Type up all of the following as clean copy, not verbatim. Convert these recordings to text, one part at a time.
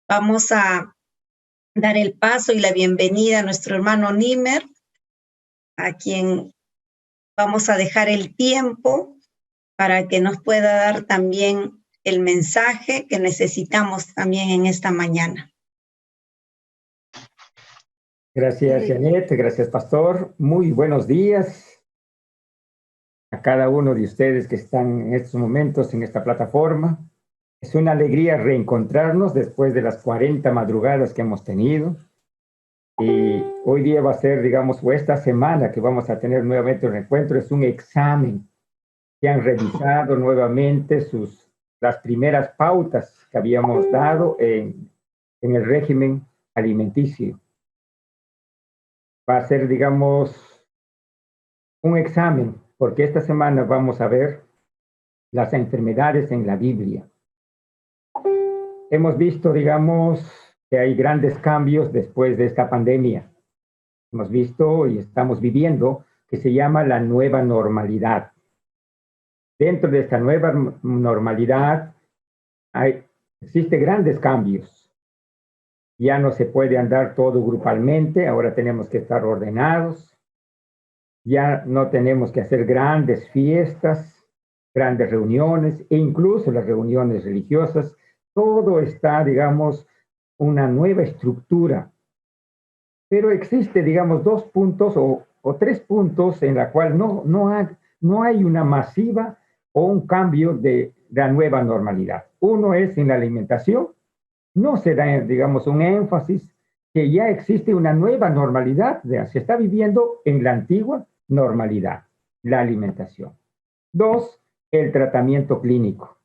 Vamos a dar el paso y la bienvenida a nuestro hermano Nimer, a quien vamos a dejar el tiempo para que nos pueda dar también el mensaje que necesitamos también en esta mañana. Gracias, Janet. Gracias, Pastor. Muy buenos días a cada uno de ustedes que están en estos momentos en esta plataforma. Es una alegría reencontrarnos después de las 40 madrugadas que hemos tenido. Y hoy día va a ser, digamos, o esta semana que vamos a tener nuevamente un encuentro, es un examen que han revisado nuevamente las primeras pautas que habíamos dado en el régimen alimenticio. Va a ser, digamos, un examen, porque esta semana vamos a ver las enfermedades en la Biblia. Hemos visto, digamos, que hay grandes cambios después de esta pandemia. Hemos visto y estamos viviendo que se llama la nueva normalidad. Dentro de esta nueva normalidad existen grandes cambios. Ya no se puede andar todo grupalmente, ahora tenemos que estar ordenados. Ya no tenemos que hacer grandes fiestas, grandes reuniones e incluso las reuniones religiosas. Todo está, digamos, una nueva estructura. Pero existe, digamos, dos puntos o tres puntos en la cual no hay una masiva o un cambio de la nueva normalidad. Uno es en la alimentación. No se da, digamos, un énfasis que ya existe una nueva normalidad, se está viviendo en la antigua normalidad, la alimentación. Dos, el tratamiento clínico.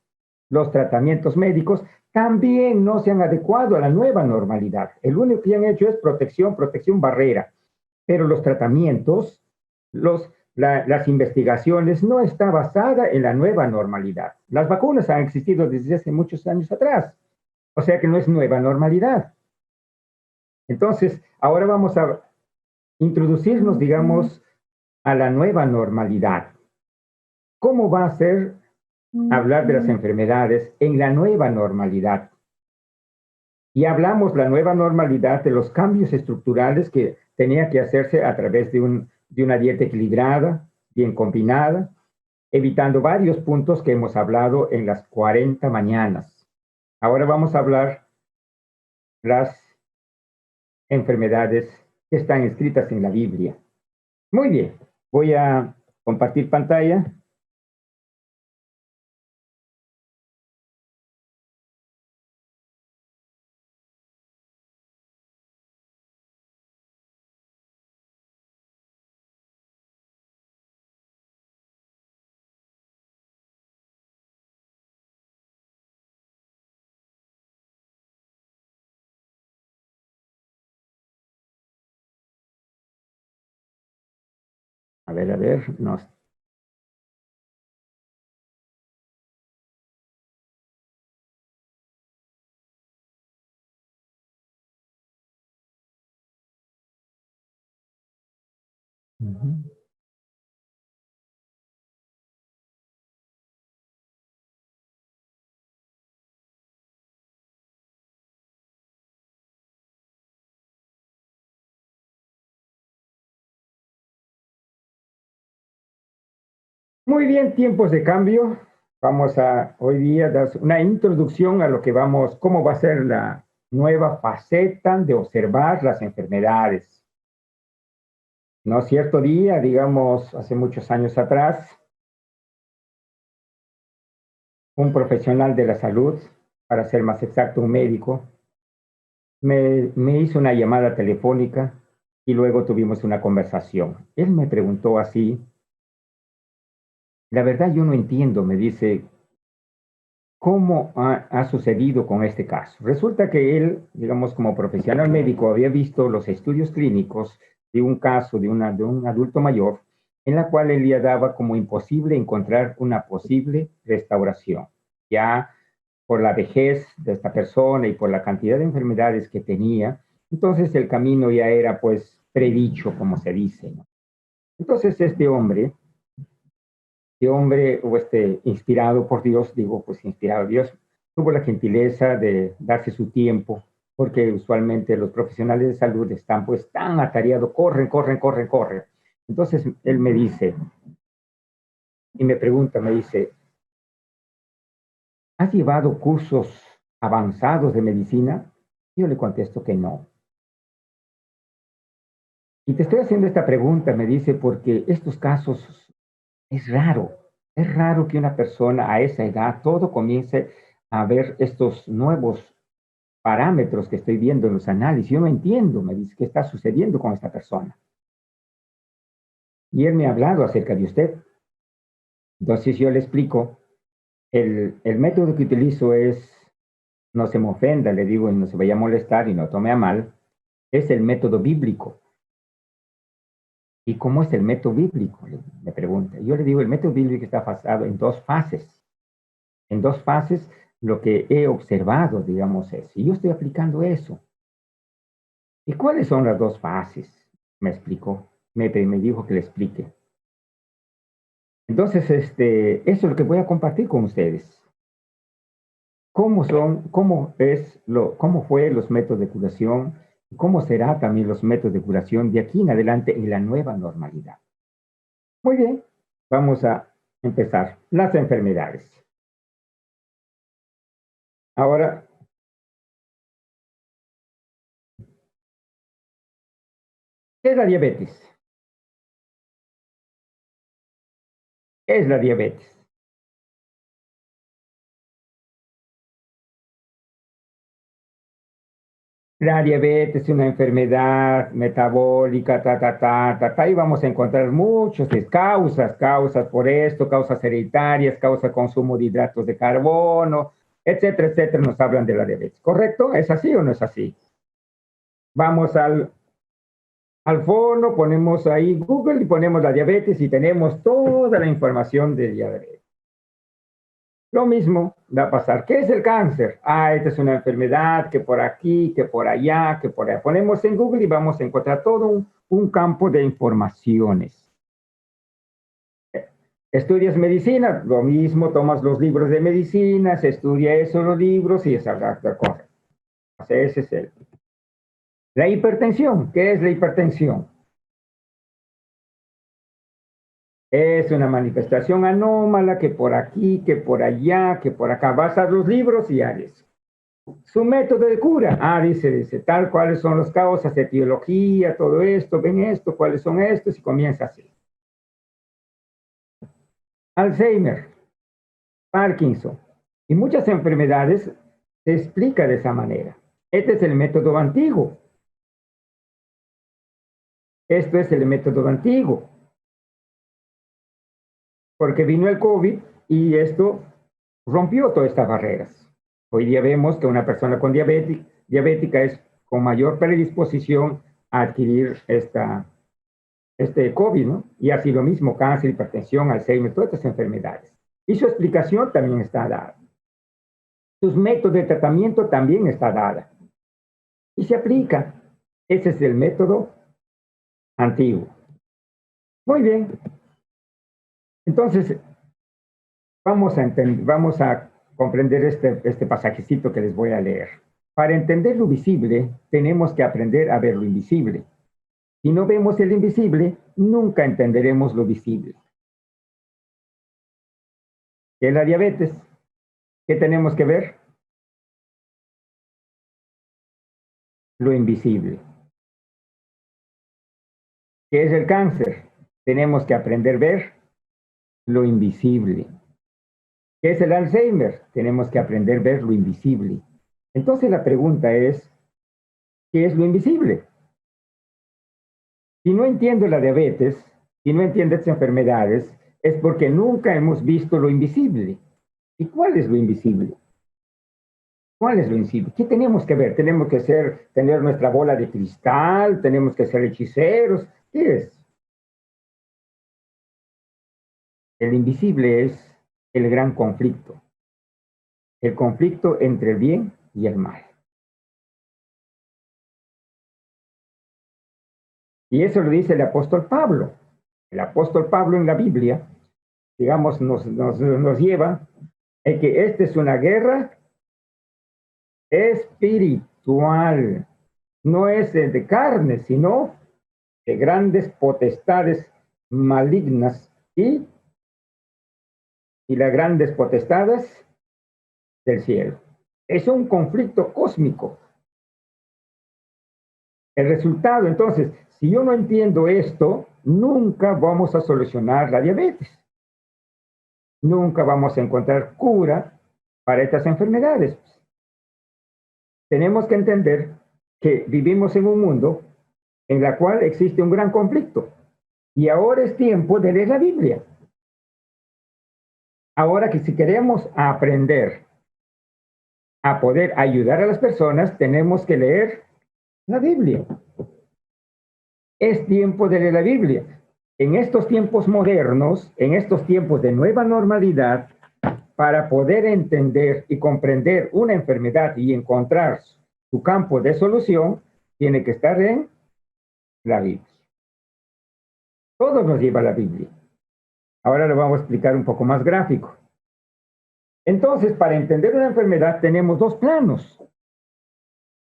Los tratamientos médicos también no se han adecuado a la nueva normalidad. El único que han hecho es protección barrera. Pero los tratamientos, las investigaciones no están basadas en la nueva normalidad. Las vacunas han existido desde hace muchos años atrás. O sea que no es nueva normalidad. Entonces, ahora vamos a introducirnos, digamos, a la nueva normalidad. ¿Cómo va a ser hablar de las enfermedades en la nueva normalidad? Y hablamos la nueva normalidad de los cambios estructurales que tenía que hacerse a través de una dieta equilibrada, bien combinada, evitando varios puntos que hemos hablado en las 40 mañanas. Ahora vamos a hablar las enfermedades que están escritas en la Biblia. Muy bien, voy a compartir pantalla. A ver, no. Muy bien, tiempos de cambio. Vamos a hoy día dar una introducción a lo que cómo va a ser la nueva faceta de observar las enfermedades. No cierto día, digamos, hace muchos años atrás, un profesional de la salud, para ser más exacto, un médico, me hizo una llamada telefónica y luego tuvimos una conversación. Él me preguntó así, la verdad yo no entiendo, me dice, ¿cómo ha sucedido con este caso? Resulta que él, digamos, como profesional médico, había visto los estudios clínicos de un caso de un adulto mayor, en la cual él ya daba como imposible encontrar una posible restauración. Ya por la vejez de esta persona y por la cantidad de enfermedades que tenía, entonces el camino ya era pues predicho, como se dice, ¿no? Entonces o inspirado por Dios, digo, pues inspirado Dios, tuvo la gentileza de darse su tiempo porque usualmente los profesionales de salud están pues tan atareados, corren, corren, corren, corren. Entonces él me dice, y me pregunta, me dice, ¿has llevado cursos avanzados de medicina? Yo le contesto que no. Y te estoy haciendo esta pregunta, me dice, porque estos casos es raro. Es raro que una persona a esa edad todo comience a ver estos nuevos parámetros que estoy viendo en los análisis. Yo no entiendo, me dice, qué está sucediendo con esta persona. Y él me ha hablado acerca de usted. Entonces yo le explico, el método que utilizo es, no se me ofenda, le digo, y no se vaya a molestar y no tome a mal, es el método bíblico. ¿Y cómo es el método bíblico? Me pregunta. Yo le digo, el método bíblico está basado en dos fases. En dos fases, lo que he observado, digamos, es, y yo estoy aplicando eso. ¿Y cuáles son las dos fases? Me explicó, me dijo que le explique. Entonces, eso es lo que voy a compartir con ustedes. ¿Cómo fue los métodos de curación? Y ¿cómo será también los métodos de curación de aquí en adelante en la nueva normalidad? Muy bien, vamos a empezar. Las enfermedades. Ahora, ¿qué es la diabetes? ¿Qué es la diabetes? La diabetes es una enfermedad metabólica, y vamos a encontrar muchas causas por esto, causas hereditarias, causa consumo de hidratos de carbono, etcétera, etcétera, nos hablan de la diabetes. ¿Correcto? ¿Es así o no es así? Vamos al fondo, ponemos ahí Google y ponemos la diabetes y tenemos toda la información de diabetes. Lo mismo va a pasar. ¿Qué es el cáncer? Esta es una enfermedad que por aquí, que por allá, que por allá. Ponemos en Google y vamos a encontrar todo un campo de informaciones. Estudias medicina, lo mismo, tomas los libros de medicina, se estudia eso, los libros y esa otra cosa. Ese es el. La hipertensión, ¿qué es la hipertensión? Es una manifestación anómala que por aquí, que por allá, que por acá. Vas a los libros y haces. Su método de cura. Dice, tal, cuáles son las causas, etiología, todo esto, ven esto, cuáles son estos, y comienza así. Alzheimer, Parkinson y muchas enfermedades se explica de esa manera. Este es el método antiguo. Esto es el método antiguo. Porque vino el COVID y esto rompió todas estas barreras. Hoy día vemos que una persona con diabética es con mayor predisposición a adquirir este COVID, ¿no? Y así lo mismo, cáncer, hipertensión, Alzheimer, todas estas enfermedades. Y su explicación también está dada. Sus métodos de tratamiento también está dada. Y se aplica. Ese es el método antiguo. Muy bien. Entonces, vamos a comprender este pasajecito que les voy a leer. Para entender lo visible, tenemos que aprender a ver lo invisible. Si no vemos el invisible, nunca entenderemos lo visible. ¿Qué es la diabetes? ¿Qué tenemos que ver? Lo invisible. ¿Qué es el cáncer? Tenemos que aprender a ver lo invisible. ¿Qué es el Alzheimer? Tenemos que aprender a ver lo invisible. Entonces la pregunta es, ¿qué es lo invisible? Si no entiendo la diabetes, si no entiendo estas enfermedades, es porque nunca hemos visto lo invisible. ¿Y cuál es lo invisible? ¿Cuál es lo invisible? ¿Qué tenemos que ver? ¿Tenemos que tener nuestra bola de cristal? ¿Tenemos que ser hechiceros? ¿Qué es? El invisible es el gran conflicto. El conflicto entre el bien y el mal. Y eso lo dice el apóstol Pablo. El apóstol Pablo en la Biblia, digamos, nos lleva en que esta es una guerra espiritual. espiritual. No es de carne, sino de grandes potestades malignas y las grandes potestades del cielo. Es un conflicto cósmico. El resultado, entonces, si yo no entiendo esto, nunca vamos a solucionar la diabetes. Nunca vamos a encontrar cura para estas enfermedades. Tenemos que entender que vivimos en un mundo en el cual existe un gran conflicto. Y ahora es tiempo de leer la Biblia. Ahora que si queremos aprender a poder ayudar a las personas, tenemos que leer la Biblia. Es tiempo de leer la Biblia. En estos tiempos modernos, en estos tiempos de nueva normalidad, para poder entender y comprender una enfermedad y encontrar su campo de solución, tiene que estar en la Biblia. Todo nos lleva a la Biblia. Ahora lo vamos a explicar un poco más gráfico. Entonces, para entender una enfermedad tenemos dos planos.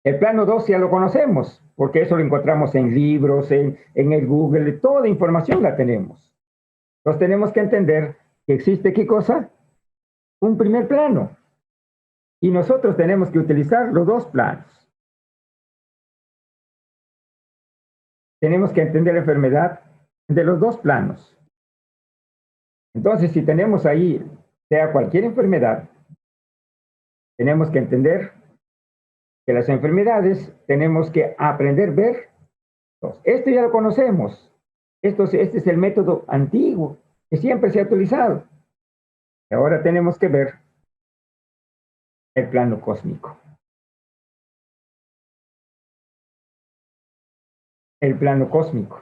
El plano 2 ya lo conocemos, porque eso lo encontramos en libros, en el Google, toda información la tenemos. Entonces tenemos que entender que existe, ¿qué cosa? Un primer plano. Y nosotros tenemos que utilizar los dos planos. Tenemos que entender la enfermedad de los dos planos. Entonces, si tenemos ahí, sea cualquier enfermedad, tenemos que entender que las enfermedades tenemos que aprender a ver. Esto ya lo conocemos. Este es el método antiguo que siempre se ha utilizado. Y ahora tenemos que ver el plano cósmico. El plano cósmico.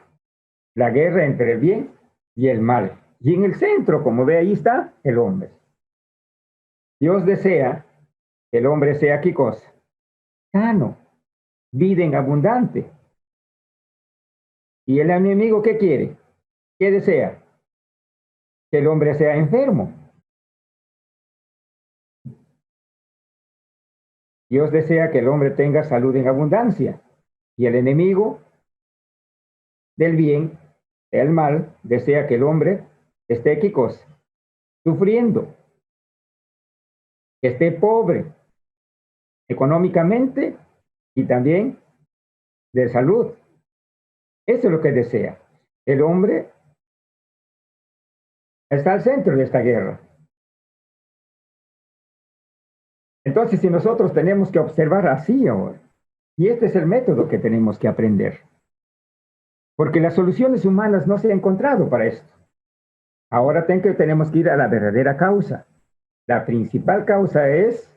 La guerra entre el bien y el mal. Y en el centro, como ve ahí está, el hombre. Dios desea que el hombre sea, ¿qué cosa? Sano, vida en abundante. ¿Y el enemigo qué quiere? ¿Qué desea? Que el hombre sea enfermo. Dios desea que el hombre tenga salud en abundancia. Y el enemigo del bien, el mal, desea que el hombre esté, ¿qué cosa? Sufriendo, que esté pobre económicamente y también de salud. Eso es lo que desea. El hombre está al centro de esta guerra. Entonces, si nosotros tenemos que observar así ahora, y este es el método que tenemos que aprender, porque las soluciones humanas no se han encontrado para esto. Ahora tenemos que ir a la verdadera causa. La principal causa es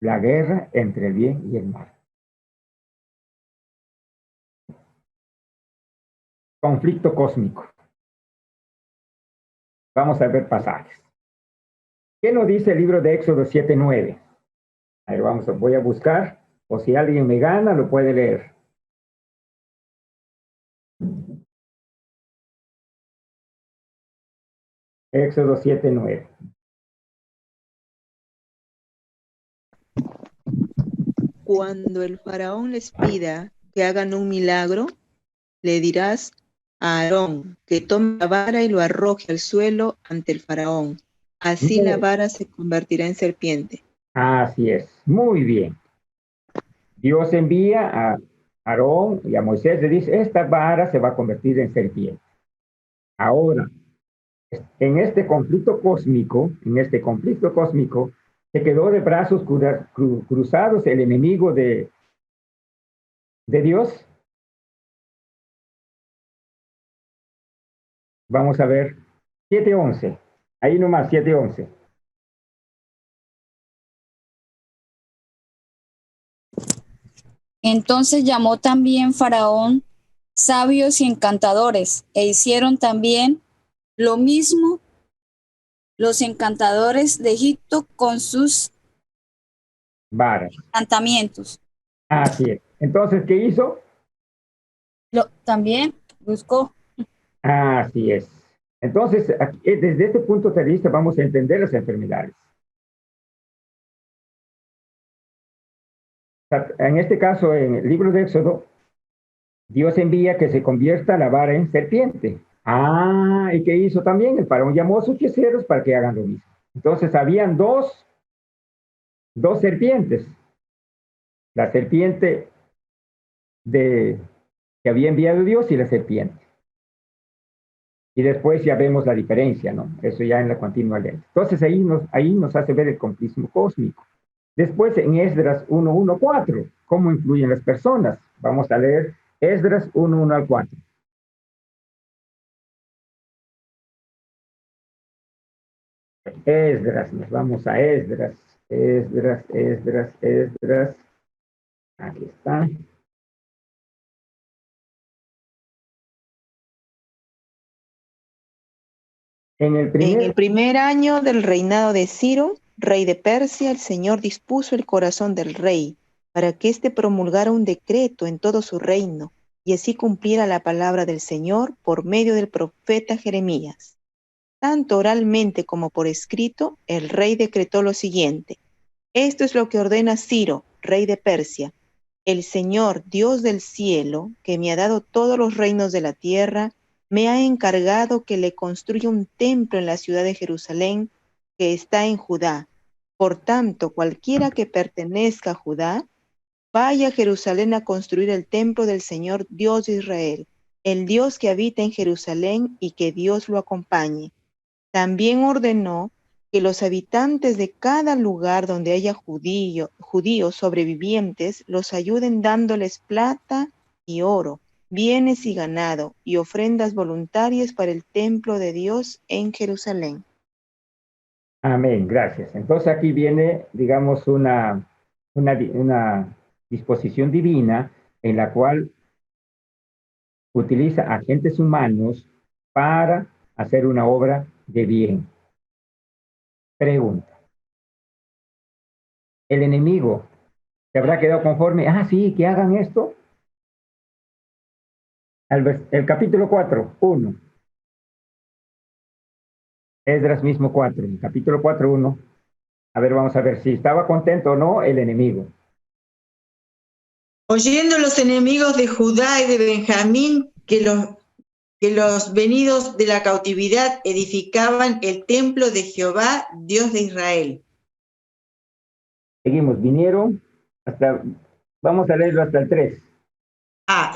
la guerra entre el bien y el mal. Conflicto cósmico. Vamos a ver pasajes. ¿Qué nos dice el libro de Éxodo 7:9? A ver, voy a buscar, o si alguien me gana, lo puede leer. Éxodo 7:9. Cuando el faraón les pida que hagan un milagro, le dirás a Aarón que tome la vara y lo arroje al suelo ante el faraón. Así la vara se convertirá en serpiente. Así es, muy bien. Dios envía a Aarón y a Moisés, le dice, esta vara se va a convertir en serpiente. Ahora, en este conflicto cósmico, se quedó de brazos cruzados el enemigo de Dios. Vamos a ver, 7:11. Ahí nomás, 7:11. Entonces llamó también Faraón sabios y encantadores, e hicieron también lo mismo los encantadores de Egipto con sus Varas. encantamientos. Así es. Entonces, ¿qué hizo? También buscó. Así es. Entonces, desde este punto de vista vamos a entender las enfermedades. En este caso, en el libro de Éxodo, Dios envía que se convierta la vara en serpiente. Ah, ¿y qué hizo también? El faraón llamó a sus hechiceros para que hagan lo mismo. Entonces, habían dos serpientes. La serpiente que había enviado Dios y la serpiente. Y después ya vemos la diferencia, ¿no? Eso ya en la continua ley. Entonces ahí nos hace ver el conflicto cósmico. Después en Esdras 1:1-4, ¿cómo influyen las personas? Vamos a leer Esdras 1:1-4. Esdras, nos vamos a Esdras. Esdras. Aquí está. En el primer año del reinado de Ciro, rey de Persia, el Señor dispuso el corazón del rey para que éste promulgara un decreto en todo su reino y así cumpliera la palabra del Señor por medio del profeta Jeremías. Tanto oralmente como por escrito, el rey decretó lo siguiente: esto es lo que ordena Ciro, rey de Persia: el Señor, Dios del cielo, que me ha dado todos los reinos de la tierra, me ha encargado que le construya un templo en la ciudad de Jerusalén, que está en Judá. Por tanto, cualquiera que pertenezca a Judá, vaya a Jerusalén a construir el templo del Señor Dios de Israel, el Dios que habita en Jerusalén, y que Dios lo acompañe. También ordenó que los habitantes de cada lugar donde haya judíos sobrevivientes los ayuden dándoles plata y oro, bienes y ganado, y ofrendas voluntarias para el templo de Dios en Jerusalén. Amén, gracias. Entonces aquí viene, digamos, una disposición divina en la cual utiliza agentes humanos para hacer una obra de bien. Pregunta. ¿El enemigo se habrá quedado conforme? Ah, sí, que hagan esto. El capítulo 4:1. Esdras mismo 4, el capítulo 4:1. A ver, vamos a ver si estaba contento o no el enemigo. Oyendo los enemigos de Judá y de Benjamín que los venidos de la cautividad edificaban el templo de Jehová, Dios de Israel. Seguimos, vinieron vamos a leerlo hasta el 3.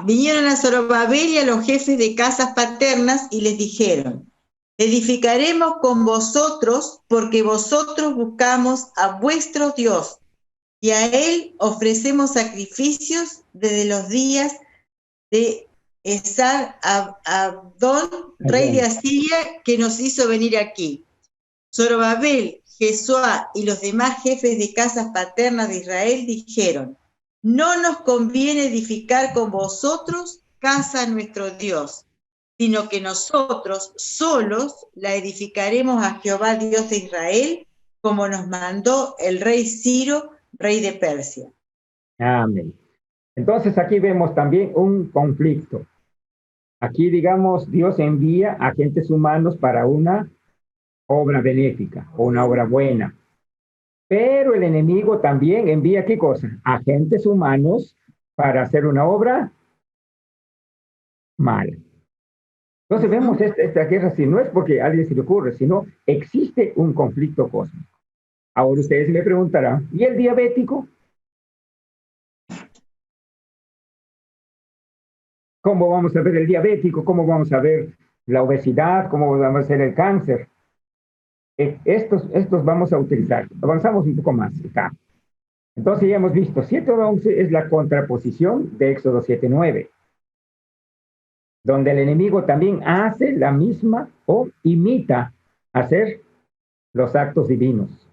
Vinieron a Zorobabel y a los jefes de casas paternas y les dijeron: edificaremos con vosotros, porque vosotros buscamos a vuestro Dios, y a él ofrecemos sacrificios desde los días de Esar-Abdón, rey de Asiria, que nos hizo venir aquí. Zorobabel, Jesuá y los demás jefes de casas paternas de Israel dijeron: no nos conviene edificar con vosotros casa a nuestro Dios, sino que nosotros solos la edificaremos a Jehová Dios de Israel, como nos mandó el rey Ciro, rey de Persia. Amén. Entonces aquí vemos también un conflicto. Aquí, digamos, Dios envía agentes humanos para una obra benéfica o una obra buena. Pero el enemigo también envía, ¿qué cosa? Agentes humanos para hacer una obra mala. Entonces vemos esta guerra, si no es porque a alguien se le ocurre, sino existe un conflicto cósmico. Ahora ustedes me preguntarán, ¿y el diabético? ¿Cómo vamos a ver el diabético? ¿Cómo vamos a ver la obesidad? ¿Cómo vamos a ver el cáncer? Estos vamos a utilizar. Avanzamos un poco más acá. Entonces ya hemos visto, 7:11 es la contraposición de Éxodo 7:9, donde el enemigo también hace la misma o imita hacer los actos divinos.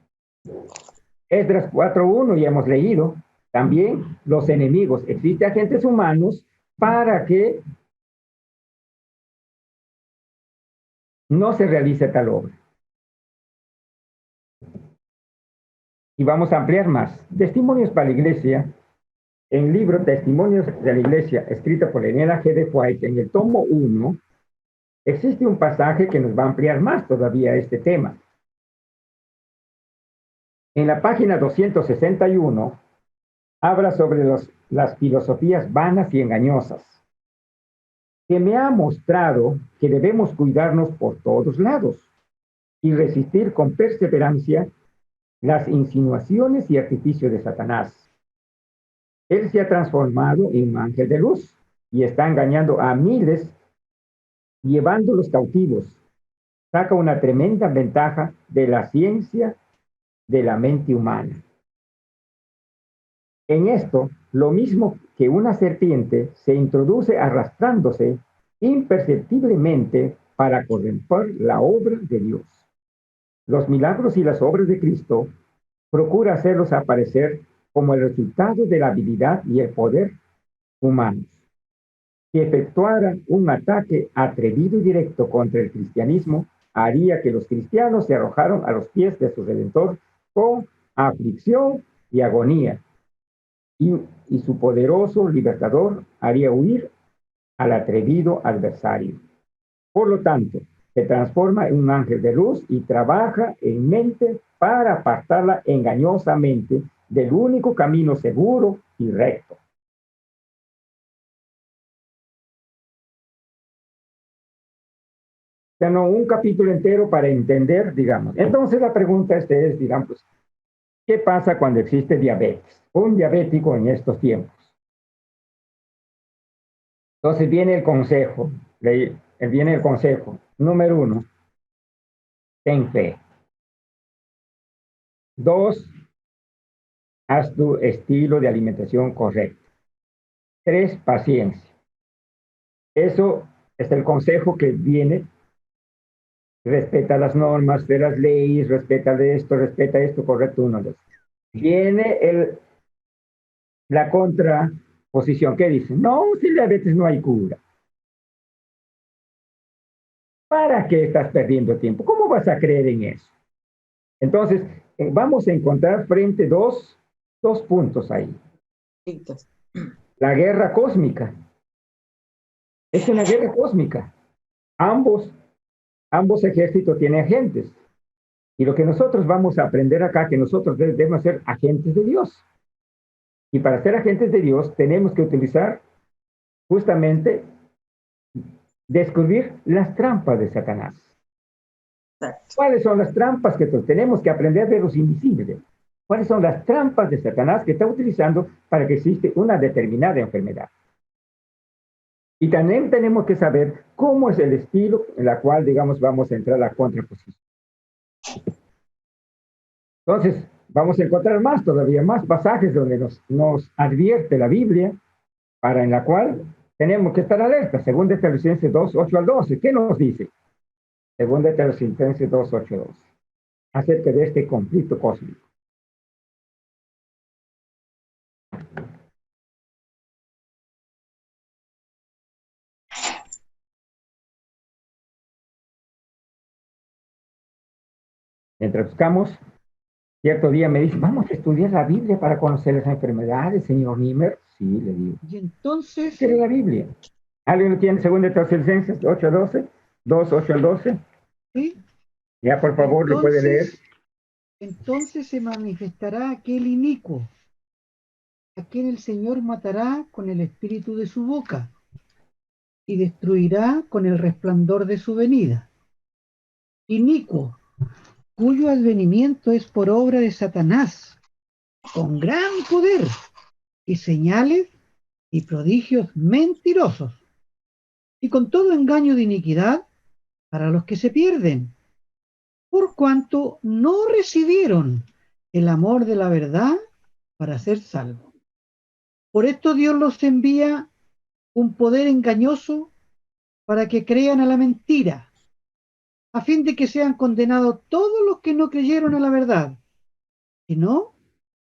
Esdras 4:1 ya hemos leído, también los enemigos, existen agentes humanos para que no se realice tal obra. Y vamos a ampliar más. Testimonios para la Iglesia, en el libro Testimonios de la Iglesia, escrito por Elena G. de White, en el tomo 1, existe un pasaje que nos va a ampliar más todavía este tema. En la página 261, habla sobre las filosofías vanas y engañosas, que me ha mostrado que debemos cuidarnos por todos lados y resistir con perseverancia las insinuaciones y artificios de Satanás. Él se ha transformado en un ángel de luz y está engañando a miles, llevándolos cautivos. Saca una tremenda ventaja de la ciencia de la mente humana. En esto, lo mismo que una serpiente se introduce arrastrándose imperceptiblemente para corromper la obra de Dios. Los milagros y las obras de Cristo procura hacerlos aparecer como el resultado de la habilidad y el poder humanos. Si efectuara un ataque atrevido y directo contra el cristianismo, haría que los cristianos se arrojaran a los pies de su Redentor con aflicción y agonía, y su poderoso libertador haría huir al atrevido adversario. Por lo tanto, se transforma en un ángel de luz y trabaja en mente para apartarla engañosamente del único camino seguro y recto. O sea, no, un capítulo entero para entender, digamos. Entonces la pregunta es, digamos, ¿qué pasa cuando existe diabetes? Un diabético en estos tiempos. Entonces viene el consejo, número 1, ten fe. 2, haz tu estilo de alimentación correcto. 3, paciencia. Eso es el consejo que viene. Respeta las normas de las leyes, respeta esto, correcto, 1, 2. Viene la contraposición, ¿qué dice? No, si diabetes no hay cura. ¿Para qué estás perdiendo tiempo? ¿Cómo vas a creer en eso? Entonces, vamos a encontrar frente dos puntos ahí. La guerra cósmica. Es una guerra cósmica. Ambos ejércitos tienen agentes. Y lo que nosotros vamos a aprender acá, que nosotros debemos ser agentes de Dios. Y para ser agentes de Dios tenemos que utilizar justamente descubrir las trampas de Satanás. Exacto. ¿Cuáles son las trampas que tenemos que aprender de los invisibles? ¿Cuáles son las trampas de Satanás que está utilizando para que existe una determinada enfermedad? Y también tenemos que saber cómo es el estilo en la cual, digamos, vamos a entrar a la contraposición. Entonces, vamos a encontrar todavía más pasajes donde nos advierte la Biblia, en la cual tenemos que estar alerta. Según de Tesalonicenses 2, 8 al 12. ¿Qué nos dice? Según de Tesalonicenses 2, 8 al 12. Acerca de este conflicto cósmico. Mientras buscamos, cierto día me dice, vamos a estudiar la Biblia para conocer las enfermedades, señor Niemer. Sí, le digo. Y entonces... ¿Qué es la Biblia? ¿Alguien lo tiene según de Tesalonicenses 8 al 12? 2, 8 al 12. Sí. Ya, por favor, entonces, lo puede leer. Entonces se manifestará aquel inicuo, a quien el Señor matará con el espíritu de su boca y destruirá con el resplandor de su venida. Inicuo, cuyo advenimiento es por obra de Satanás, con gran poder y señales y prodigios mentirosos, y con todo engaño de iniquidad para los que se pierden, por cuanto no recibieron el amor de la verdad para ser salvos. Por esto Dios los envía un poder engañoso para que crean a la mentira, a fin de que sean condenados todos los que no creyeron a la verdad, sino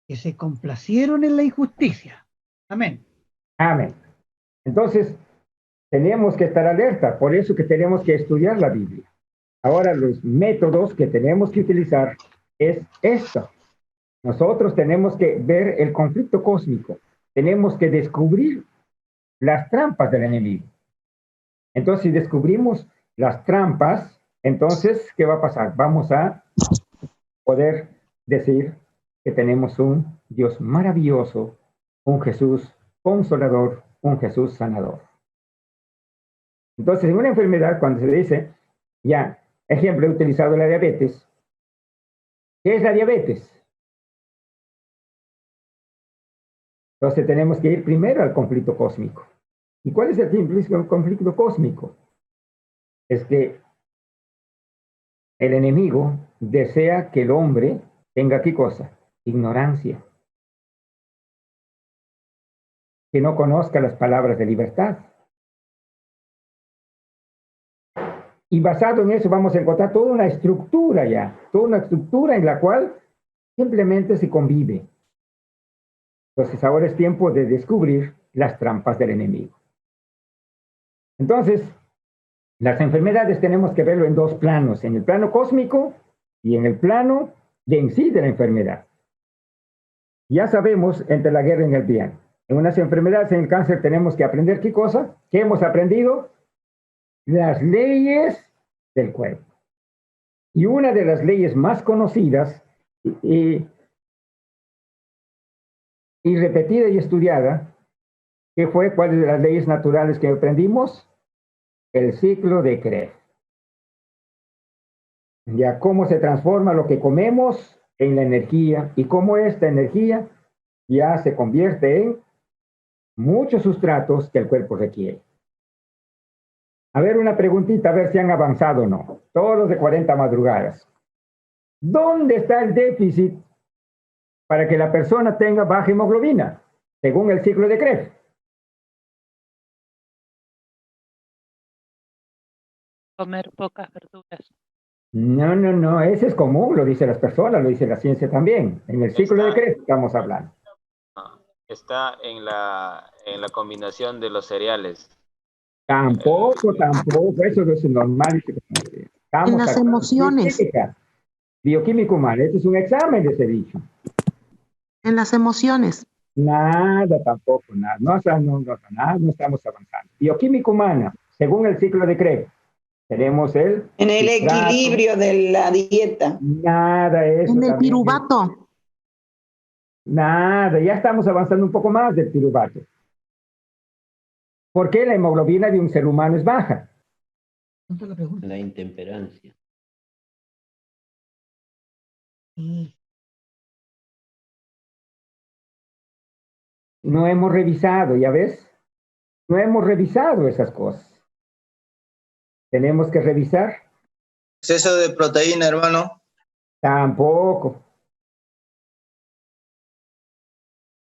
que se complacieron en la injusticia. Amén. Amén. Entonces, tenemos que estar alerta, por eso que tenemos que estudiar la Biblia. Ahora, los métodos que tenemos que utilizar es esto. Nosotros tenemos que ver el conflicto cósmico, tenemos que descubrir las trampas del enemigo. Entonces, si descubrimos las trampas, entonces, ¿qué va a pasar? Vamos a poder decir que tenemos un Dios maravilloso un Jesús consolador, un Jesús sanador. Entonces, en una enfermedad, cuando se dice, ya, ejemplo, he utilizado la diabetes. ¿Qué es la diabetes? Entonces tenemos que ir primero al conflicto cósmico. ¿Y cuál es el conflicto cósmico? Es que el enemigo desea que el hombre tenga ¿qué cosa? Ignorancia. Que no conozca las palabras de libertad. Y basado en eso vamos a encontrar toda una estructura ya, toda una estructura en la cual simplemente se convive. Entonces ahora es tiempo de descubrir las trampas del enemigo. Entonces, las enfermedades tenemos que verlo en dos planos, en el plano cósmico y en el plano de en sí de la enfermedad. Ya sabemos entre la guerra y el bien. En unas enfermedades, en el cáncer, tenemos que aprender ¿qué cosa? ¿Qué hemos aprendido? Las leyes del cuerpo. Y una de las leyes más conocidas y repetida y estudiada, ¿qué fue? ¿Cuáles de las leyes naturales que aprendimos? El ciclo de Krebs. Ya cómo se transforma lo que comemos en la energía y cómo esta energía ya se convierte en muchos sustratos que el cuerpo requiere. A ver, una preguntita, a ver si han avanzado o no. Todos los de 40 madrugadas. ¿Dónde está el déficit para que la persona tenga baja hemoglobina, según el ciclo de Krebs? Comer pocas verduras. No, ese es común, lo dicen las personas, lo dice la ciencia también. En el ciclo de Krebs estamos hablando. Está en la combinación de los cereales. Tampoco, eso no es normal. En las emociones. Bioquímico humano, este es un examen de ese dicho. En las emociones. Nada, tampoco, nada. No estamos avanzando. Bioquímica humana, según el ciclo de Krebs, tenemos en el equilibrio de la dieta. Nada, eso. En el piruvato. Nada, ya estamos avanzando un poco más del piruvato. ¿Por qué la hemoglobina de un ser humano es baja? La intemperancia. No hemos revisado, ¿ya ves? No hemos revisado esas cosas. Tenemos que revisar. ¿Exceso de proteína, hermano? Tampoco.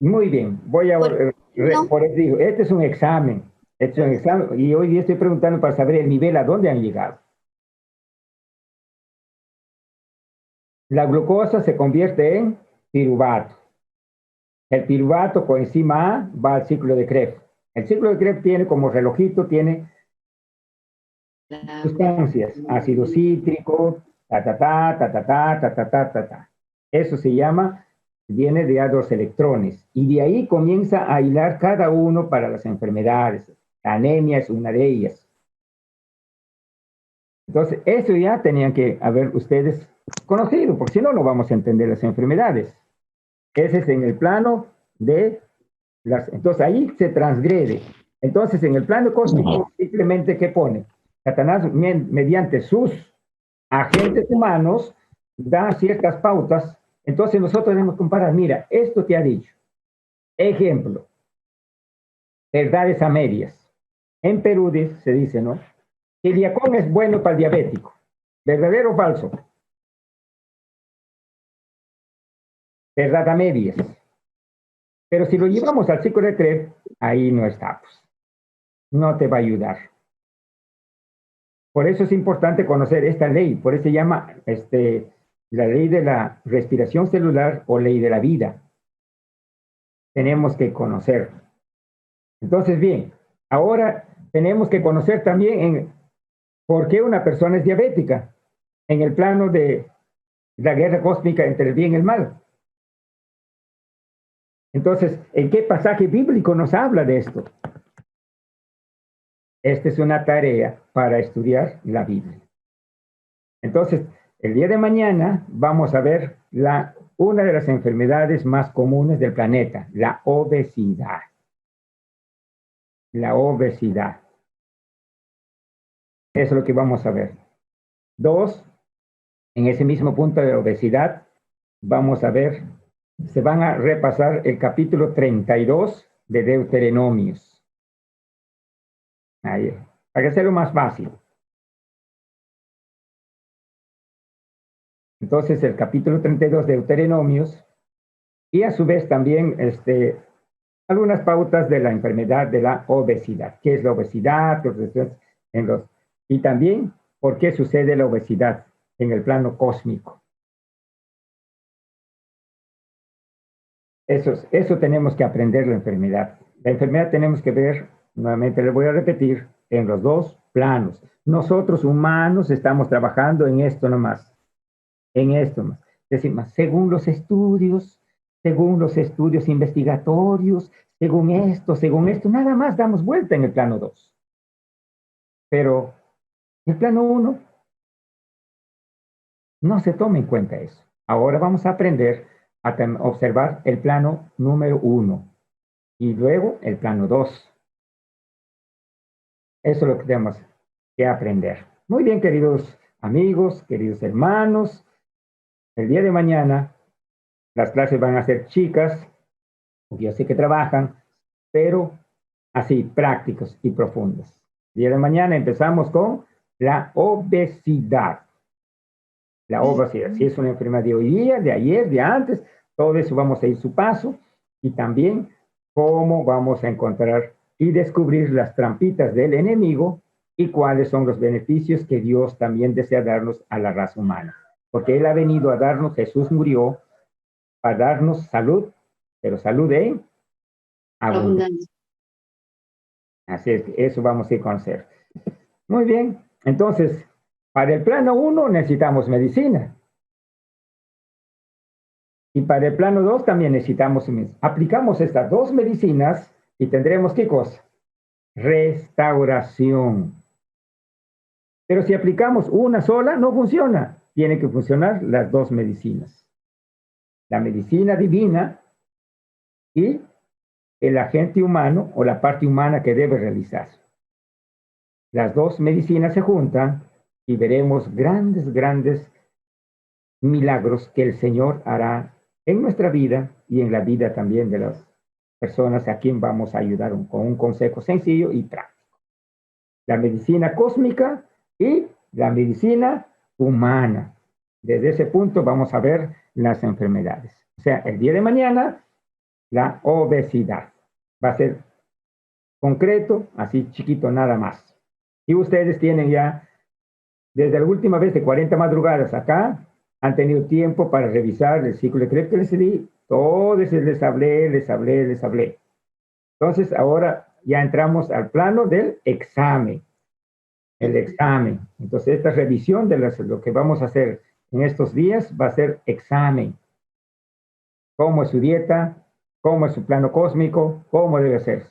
Muy bien, voy a... Por eso digo, este es un examen. Este es un examen. Y hoy día estoy preguntando para saber el nivel a dónde han llegado. La glucosa se convierte en piruvato. El piruvato coenzima A va al ciclo de Krebs. El ciclo de Krebs tiene como relojito, tiene sustancias, ácido cítrico, Eso se llama, viene de a los electrones. Y de ahí comienza a hilar cada uno para las enfermedades. La anemia es una de ellas. Entonces, eso ya tenían que haber ustedes conocido, porque si no, no vamos a entender las enfermedades. Ese es en el plano de las... Entonces, ahí se transgrede. Entonces, en el plano cósmico, simplemente, ¿qué pone? Satanás, mediante sus agentes humanos, da ciertas pautas. Entonces, nosotros debemos comparar. Mira, esto te ha dicho. Ejemplo. Verdades a medias. En Perú se dice, ¿no? Que el Viacón es bueno para el diabético. ¿Verdadero o falso? Verdad a medias. Pero si lo llevamos al ciclo de Krebs, ahí no estamos. No te va a ayudar. Por eso es importante conocer esta ley. Por eso se llama la ley de la respiración celular o ley de la vida. Tenemos que conocer. Entonces, bien, ahora tenemos que conocer también por qué una persona es diabética en el plano de la guerra cósmica entre el bien y el mal. Entonces, ¿en qué pasaje bíblico nos habla de esto? Esta es una tarea para estudiar la Biblia. Entonces, el día de mañana vamos a ver una de las enfermedades más comunes del planeta, la obesidad. La obesidad. Eso es lo que vamos a ver. 2, en ese mismo punto de obesidad, vamos a ver, se van a repasar el capítulo 32 de Deuteronomios. Ahí, para que sea lo más fácil. Entonces, el capítulo 32 de Deuteronomios, y a su vez también algunas pautas de la enfermedad de la obesidad. ¿Qué es la obesidad? Y también, ¿por qué sucede la obesidad en el plano cósmico? Eso tenemos que aprender la enfermedad. La enfermedad tenemos que ver, nuevamente le voy a repetir, en los dos planos. Nosotros humanos estamos trabajando en esto nomás. En esto más. Decimos, según los estudios investigatorios, según esto, nada más damos vuelta en el plano 2. Pero en el plano 1 no se toma en cuenta eso. Ahora vamos a aprender a observar el plano número 1 y luego el plano 2. Eso es lo que tenemos que aprender. Muy bien, queridos amigos, queridos hermanos. El día de mañana las clases van a ser chicas, porque yo sé que trabajan, pero así, prácticos y profundos. El día de mañana empezamos con la obesidad. La obesidad, si es una enfermedad de hoy día, de ayer, de antes, todo eso vamos a ir su paso, y también cómo vamos a encontrar y descubrir las trampitas del enemigo y cuáles son los beneficios que Dios también desea darnos a la raza humana. Porque Él ha venido a darnos, Jesús murió para darnos salud, pero salud en abundancia. Así es, eso vamos a ir a conocer. Muy bien, entonces, para el plano 1 necesitamos medicina. Y para el plano 2 también necesitamos, aplicamos estas dos medicinas y tendremos, ¿qué cosa? Restauración. Pero si aplicamos una sola, no funciona. Tienen que funcionar las dos medicinas. La medicina divina y el agente humano o la parte humana que debe realizar. Las dos medicinas se juntan y veremos grandes milagros que el Señor hará en nuestra vida y en la vida también de las personas a quien vamos a ayudar con un consejo sencillo y práctico. La medicina cósmica y la medicina humana. Desde ese punto vamos a ver las enfermedades. O sea, el día de mañana, la obesidad. Va a ser concreto, así chiquito nada más. Y ustedes tienen ya, desde la última vez de 40 madrugadas acá, han tenido tiempo para revisar el ciclo de crédito que les di. Todos les hablé. Entonces, ahora ya entramos al plano del examen. El examen. Entonces, esta revisión de lo que vamos a hacer en estos días va a ser examen. ¿Cómo es su dieta? ¿Cómo es su plano cósmico? ¿Cómo debe ser?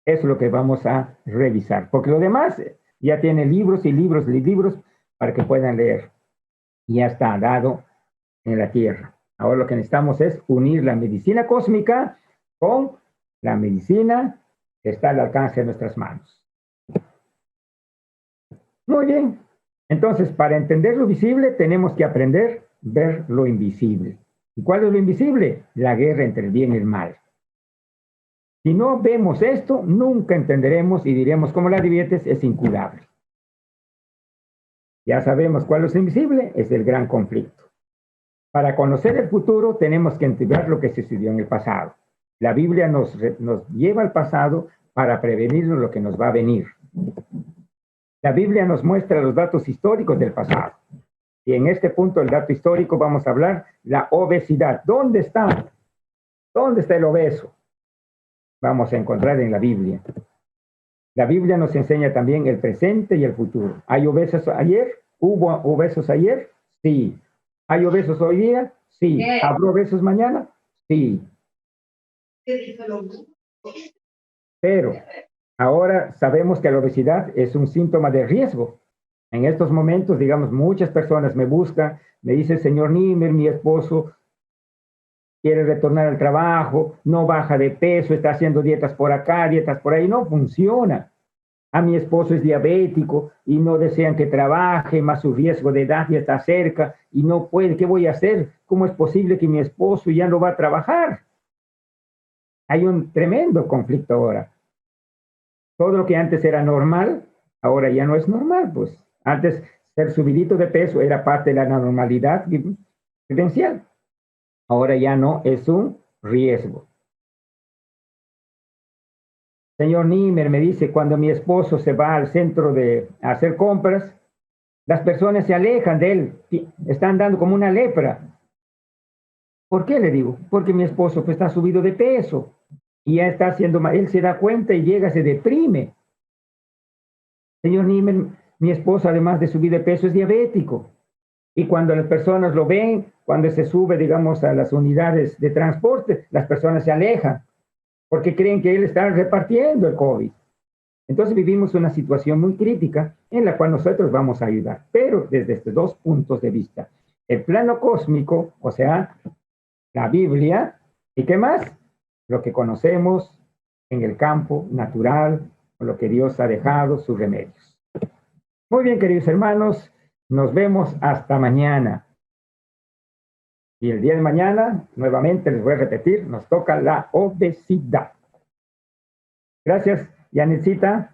Eso es lo que vamos a revisar. Porque lo demás ya tiene libros y libros para que puedan leer. Y ya está dado en la tierra. Ahora lo que necesitamos es unir la medicina cósmica con la medicina que está al alcance de nuestras manos. Muy bien. Entonces, para entender lo visible, tenemos que aprender a ver lo invisible. ¿Y cuál es lo invisible? La guerra entre el bien y el mal. Si no vemos esto, nunca entenderemos y diremos cómo la diabetes es incurable. Ya sabemos cuál es invisible, es el gran conflicto. Para conocer el futuro, tenemos que entender lo que sucedió en el pasado. La Biblia nos lleva al pasado para prevenir lo que nos va a venir. La Biblia nos muestra los datos históricos del pasado. Y en este punto, el dato histórico, vamos a hablar la obesidad. ¿Dónde está? ¿Dónde está el obeso? Vamos a encontrar en la Biblia. La Biblia nos enseña también el presente y el futuro. ¿Hay obesos ayer? ¿Hubo obesos ayer? Sí. ¿Hay obesos hoy día? Sí. ¿Habrá obesos mañana? Sí. Pero ahora sabemos que la obesidad es un síntoma de riesgo. En estos momentos, digamos, muchas personas me buscan, me dicen, señor Niemer, mi esposo quiere retornar al trabajo, no baja de peso, está haciendo dietas por acá, dietas por ahí, no funciona. A mi esposo es diabético y no desean que trabaje, más su riesgo de edad ya está cerca y no puede. ¿Qué voy a hacer? ¿Cómo es posible que mi esposo ya no va a trabajar? Hay un tremendo conflicto ahora. Todo lo que antes era normal, ahora ya no es normal. Pues antes ser subidito de peso era parte de la normalidad vivencial. Ahora ya no, es un riesgo. Señor Niemer me dice, cuando mi esposo se va al centro a hacer compras, las personas se alejan de él, están dando como una lepra. ¿Por qué le digo? Porque mi esposo pues, está subido de peso y ya está haciendo mal. Él se da cuenta y llega, se deprime. Señor Niemer, mi esposo además de subir de peso es diabético. Y cuando las personas lo ven, cuando se sube, digamos, a las unidades de transporte, las personas se alejan porque creen que él está repartiendo el COVID. Entonces vivimos una situación muy crítica en la cual nosotros vamos a ayudar, pero desde estos dos puntos de vista. El plano cósmico, o sea, la Biblia, ¿y qué más? Lo que conocemos en el campo natural, o lo que Dios ha dejado, sus remedios. Muy bien, queridos hermanos, nos vemos hasta mañana. Y el día de mañana, nuevamente les voy a repetir, nos toca la obesidad. Gracias, Yanecita.